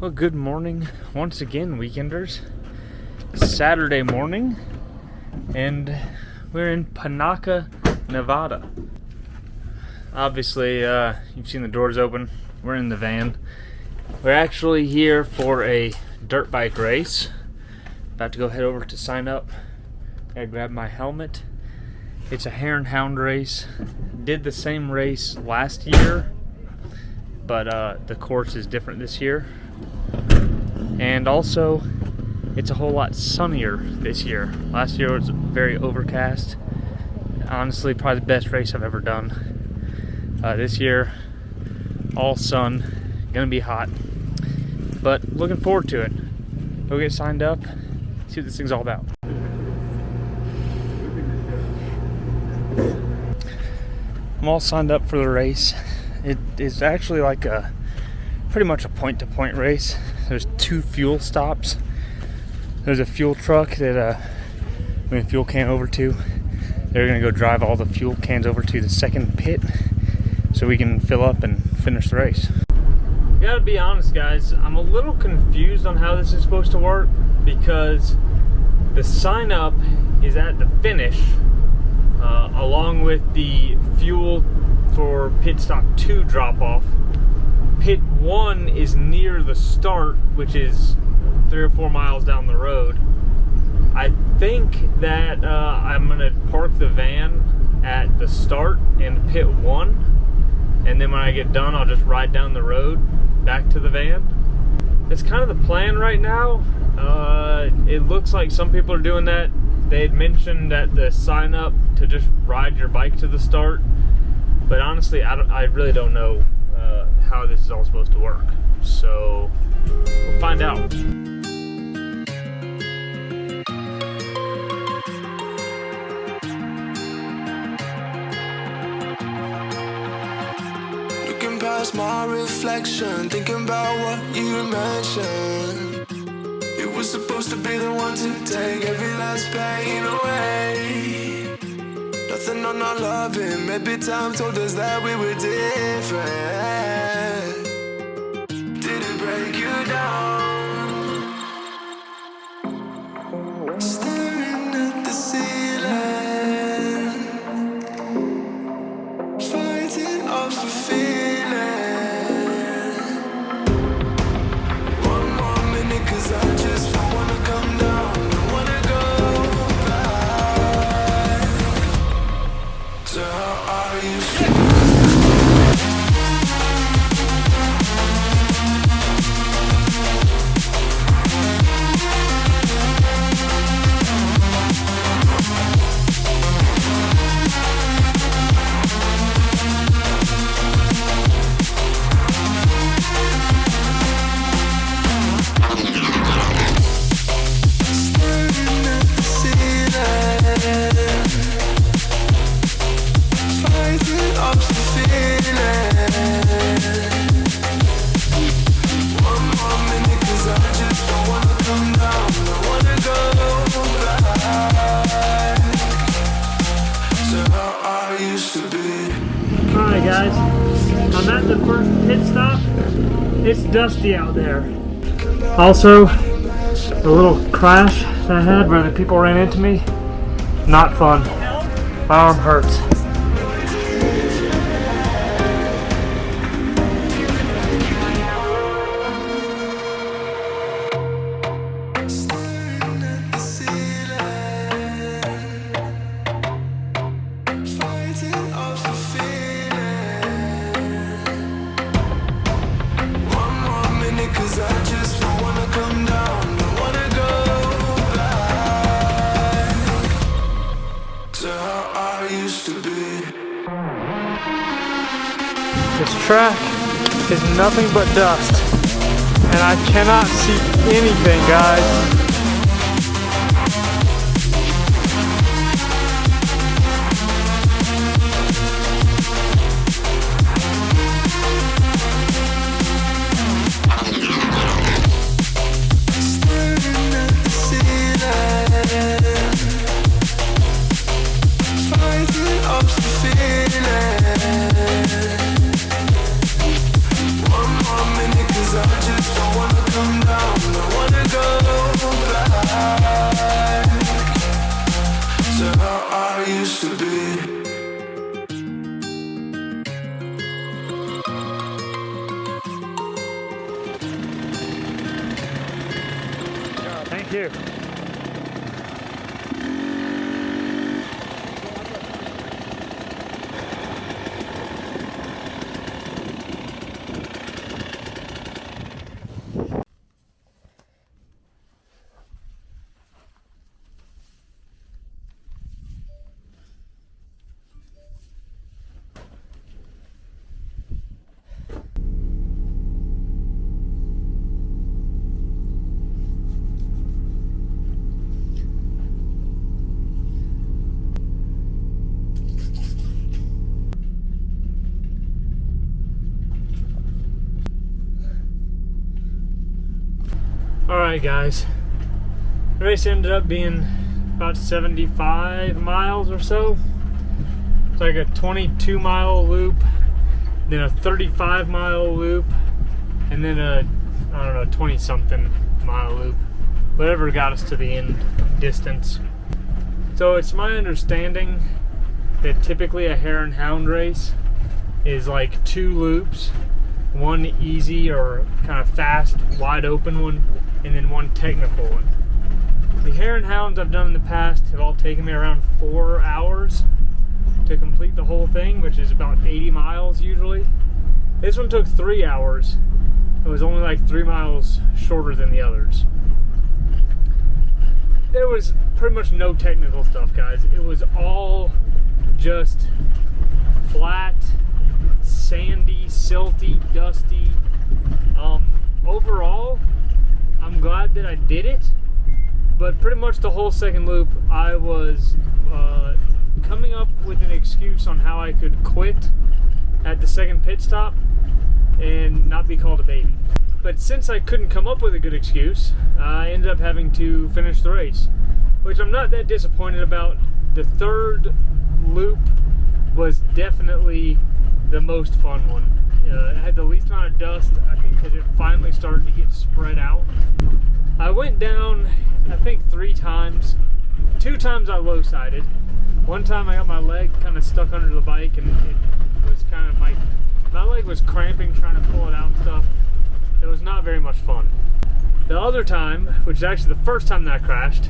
Well, good morning once again, weekenders. Saturday morning, and we're in Panaca, Nevada. Obviously, you've seen the doors open. We're in the van. We're actually here for a dirt bike race. About to go head over to sign up. Gotta grab my helmet. It's a hare and hound race. Did the same race last year, but the course is different this year. And also, it's a whole lot sunnier this year. Last year was very overcast. Honestly, probably the best race I've ever done. This year, all sun, gonna be hot. But looking forward to it. Go get signed up, see what this thing's all about. I'm all signed up for the race. It is actually like pretty much a point-to-point race. There's 2 fuel stops. There's a fuel truck that we can fuel can over to. They're gonna go drive all the fuel cans over to the second pit so we can fill up and finish the race. Gotta be honest, guys, I'm a little confused on how this is supposed to work because the sign up is at the finish along with the fuel for pit stop 2 drop off. Pit 1 is near the start, which is 3 or 4 miles down the road. I think that I'm gonna park the van at the start in pit 1, and then when I get done, I'll just ride down the road back to the van. It's kind of the plan right now. It looks like some people are doing that. They had mentioned that the sign up to just ride your bike to the start, but honestly, I really don't know how this is all supposed to work. So we'll find out. Looking past my reflection, thinking about what you mentioned. It was supposed to be the one to take every last pain away. Nothing on our loving, maybe time told us that we were different. Did it break you down? Staring at the ceiling, fighting off a feeling. One more minute, 'cause I just don't wanna come down. Don't wanna go back to how I used to. Alright guys, I'm at the first pit stop. It's dusty out there. Also, the little crash that I had where the people ran into me, not fun. My arm hurts. This track is nothing but dust, and I cannot see anything, guys. you. Alright guys, the race ended up being about 75 miles or so. It's like a 22-mile loop, then a 35-mile loop, and then a, I don't know, 20-something mile loop. Whatever got us to the end distance. So it's my understanding that typically a hare and hound race is like 2 loops, one easy or kind of fast, wide open one, and then one technical one. The hare and hounds I've done in the past have all taken me around 4 hours to complete the whole thing, which is about 80 miles usually. This one took 3 hours. It was only like 3 miles shorter than the others. There was pretty much no technical stuff, guys. It was all just flat, sandy, silty, dusty. Overall, I'm glad that I did it, but pretty much the whole second loop I was coming up with an excuse on how I could quit at the second pit stop and not be called a baby. But since I couldn't come up with a good excuse, I ended up having to finish the race, which I'm not that disappointed about. The third loop was definitely the most fun one. It had the least amount of dust, I think, because it finally started to get spread out. I went down, I think, 3 times. 2 times I low-sided. One time I got my leg kind of stuck under the bike, and it was kind of my leg was cramping trying to pull it out and stuff. It was not very much fun. The other time, which is actually the first time that I crashed,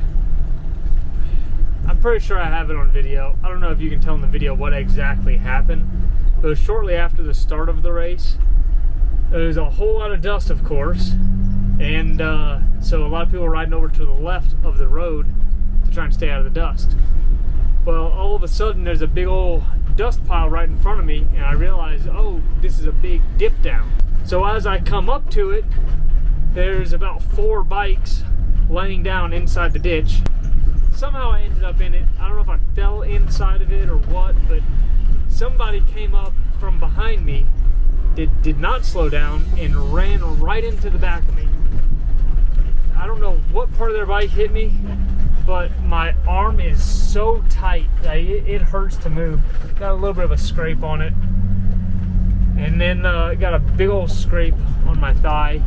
I'm pretty sure I have it on video. I don't know if you can tell in the video what exactly happened. It was shortly after the start of the race. There was a whole lot of dust, of course, and so a lot of people were riding over to the left of the road to try and stay out of the dust. Well, all of a sudden there's a big old dust pile right in front of me, and I realized, oh, this is a big dip down. So as I come up to it, there's about 4 bikes laying down inside the ditch. Somehow I ended up in it. I don't know if I fell inside of it or what, but somebody came up from behind me, did not slow down, and ran right into the back of me. I don't know what part of their bike hit me, but my arm is so tight that it hurts to move. Got a little bit of a scrape on it. And then got a big old scrape on my thigh.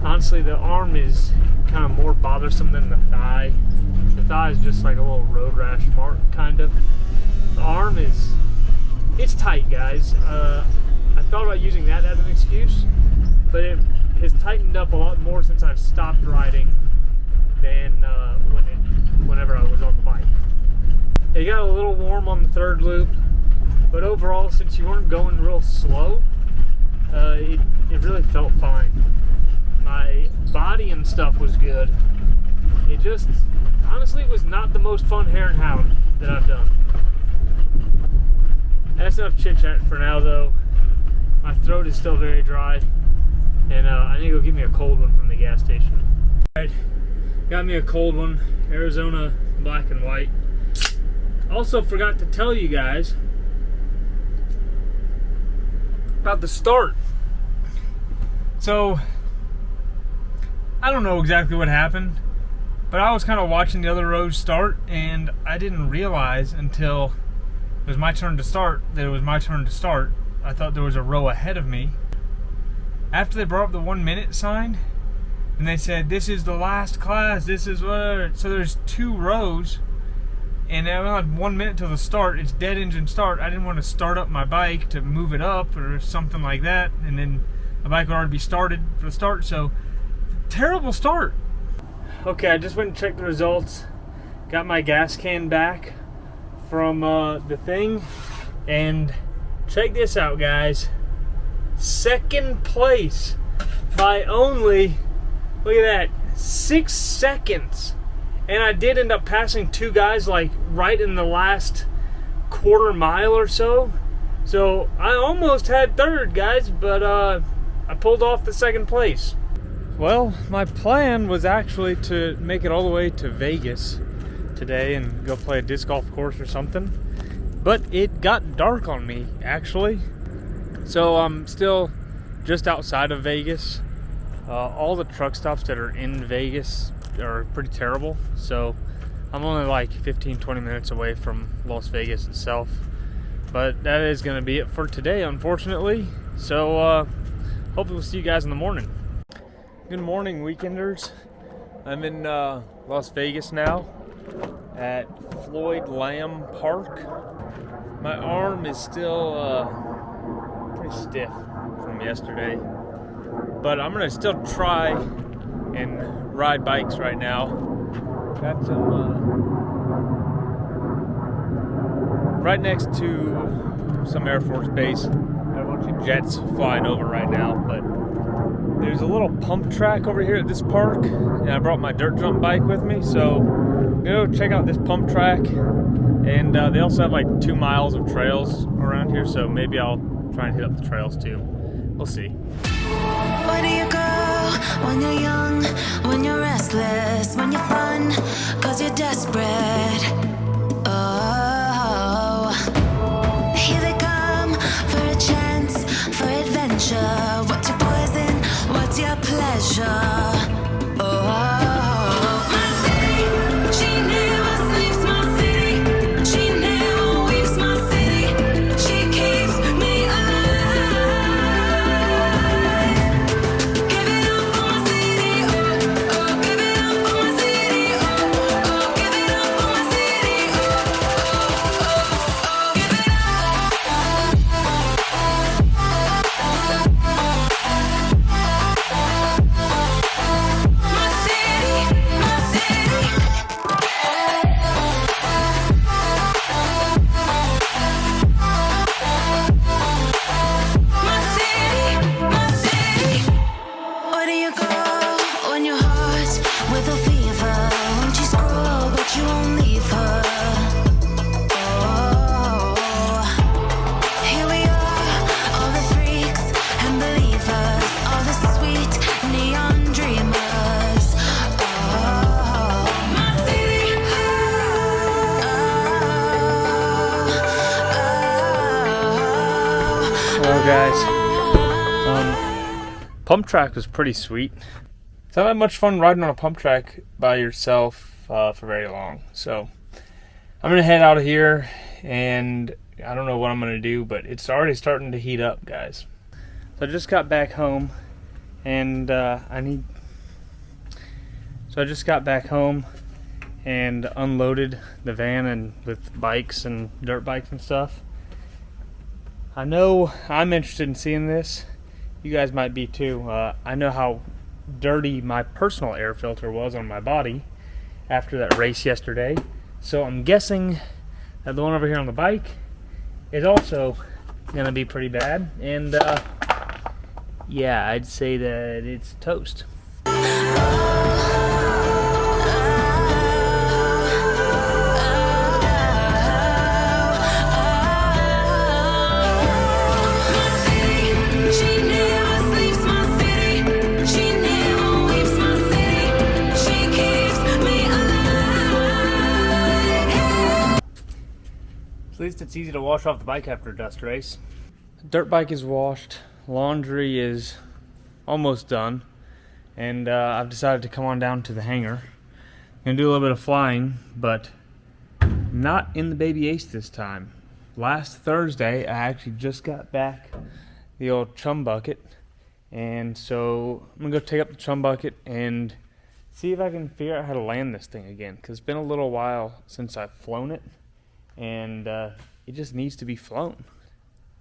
Honestly, the arm is kind of more bothersome than the thigh. The thigh is just like a little road rash mark, kind of. The arm is, it's tight, guys. I thought about using that as an excuse, but it has tightened up a lot more since I've stopped riding than whenever I was on the bike. It got a little warm on the third loop, but overall, since you weren't going real slow, it really felt fine. My body and stuff was good. It just, honestly, was not the most fun hare and hound that I've done. That's enough chit chat for now, though. My throat is still very dry, and I need to go get me a cold one from the gas station. Alright, got me a cold one, Arizona black and white. Also forgot to tell you guys about the start. So, I don't know exactly what happened, but I was kind of watching the other rows start, and I didn't realize until it was my turn to start that it was my turn to start. I thought there was a row ahead of me. After they brought up the 1 minute sign, and they said, this is the last class, this is whatever. So there's 2 rows, and I only had 1 minute till the start. It's dead engine start. I didn't want to start up my bike to move it up or something like that, and then the bike would already be started for the start. So terrible start. Okay, I just went and checked the results. Got my gas can back from the thing. And check this out, guys. Second place by only, look at that, 6 seconds. And I did end up passing 2 guys like right in the last quarter mile or so. So I almost had third, guys, but I pulled off the second place. Well, my plan was actually to make it all the way to Vegas today and go play a disc golf course or something. But it got dark on me, actually. So I'm still just outside of Vegas. All the truck stops that are in Vegas are pretty terrible. So I'm only like 15-20 minutes away from Las Vegas itself. But that is going to be it for today, unfortunately. So hopefully we'll see you guys in the morning. Good morning, weekenders. I'm in Las Vegas now at Floyd Lamb Park. My arm is still pretty stiff from yesterday, but I'm gonna still try and ride bikes right now. Got some right next to some Air Force base. Got a bunch of jets flying over right now, but there's a little pump track over here at this park, and I brought my dirt jump bike with me, so I'm gonna go check out this pump track. And they also have like 2 miles of trails around here, so maybe I'll try and hit up the trails too. We'll see. Where do you go when you're young, when you're restless, when you're fun, 'cause you're desperate? Oh, here they come for a chance, for adventure. What's your poison? What's your pleasure? Oh. Hello guys. Pump track was pretty sweet. It's not that much fun riding on a pump track by yourself for very long. So I'm gonna head out of here, and I don't know what I'm gonna do, but it's already starting to heat up, guys. So I just got back home, and I just got back home and unloaded the van and with bikes and dirt bikes and stuff. I know I'm interested in seeing this. You guys might be too. I know how dirty my personal air filter was on my body after that race yesterday. So I'm guessing that the one over here on the bike is also gonna be pretty bad. And yeah, I'd say that it's toast. At least it's easy to wash off the bike after a dust race. Dirt bike is washed, laundry is almost done, and I've decided to come on down to the hangar. I'm gonna do a little bit of flying, but not in the Baby Ace this time. Last Thursday, I actually just got back the old chum bucket, and so I'm gonna go take up the chum bucket and see if I can figure out how to land this thing again, because it's been a little while since I've flown it, and it just needs to be flown.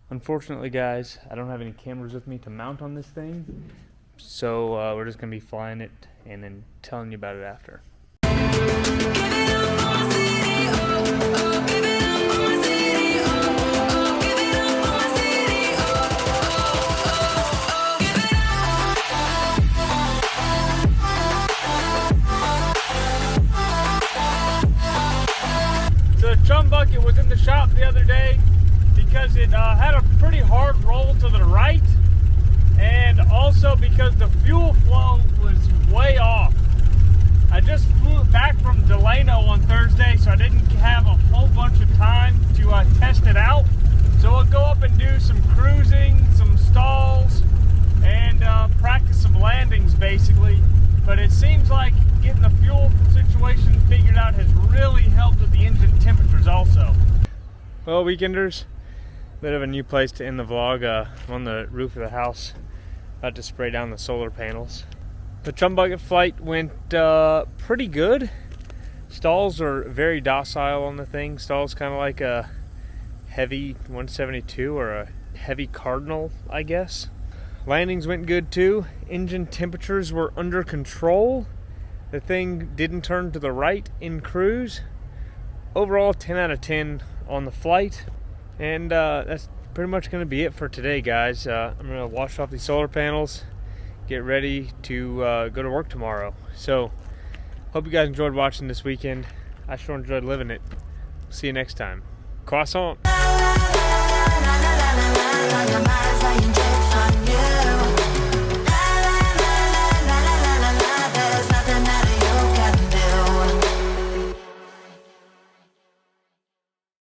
Unfortunately, guys, I don't have any cameras with me to mount on this thing, so we're just going to be flying it and then telling you about it after. So the chum bucket was in the shop the other day because it had a pretty hard roll to the right, and also because the fuel flow was way off. I just flew it back from Delano on Thursday, so I didn't have a whole bunch of time to test it out. So we'll go up and do some cruising, some stalls, and practice some landings basically. But it seems like getting the fuel situation figured out has really helped with the engine temperatures also. Well, weekenders, bit of a new place to end the vlog. I'm on the roof of the house, about to spray down the solar panels. The chum bucket flight went pretty good. Stalls are very docile on the thing. Stalls kind of like a heavy 172 or a heavy Cardinal, I guess. Landings went good too. Engine temperatures were under control. The thing didn't turn to the right in cruise. Overall, 10 out of 10 on the flight. And that's pretty much going to be it for today, guys. I'm going to wash off these solar panels, get ready to go to work tomorrow. So, hope you guys enjoyed watching this weekend. I sure enjoyed living it. See you next time. Croissant.